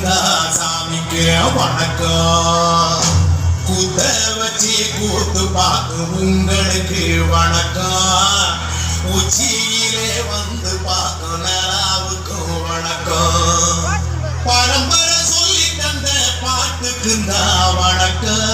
இருந்தா சாமிக்கு வணக்கம். கூத்த வச்சு கூத்து பார்த்து உங்களுக்கு வணக்கம். உச்சியிலே வந்து பார்க்கும் நிலாவுக்கும் வணக்கம். பரம்பரை சொல்லி தந்த பாட்டுக்கு தான் வணக்கம்.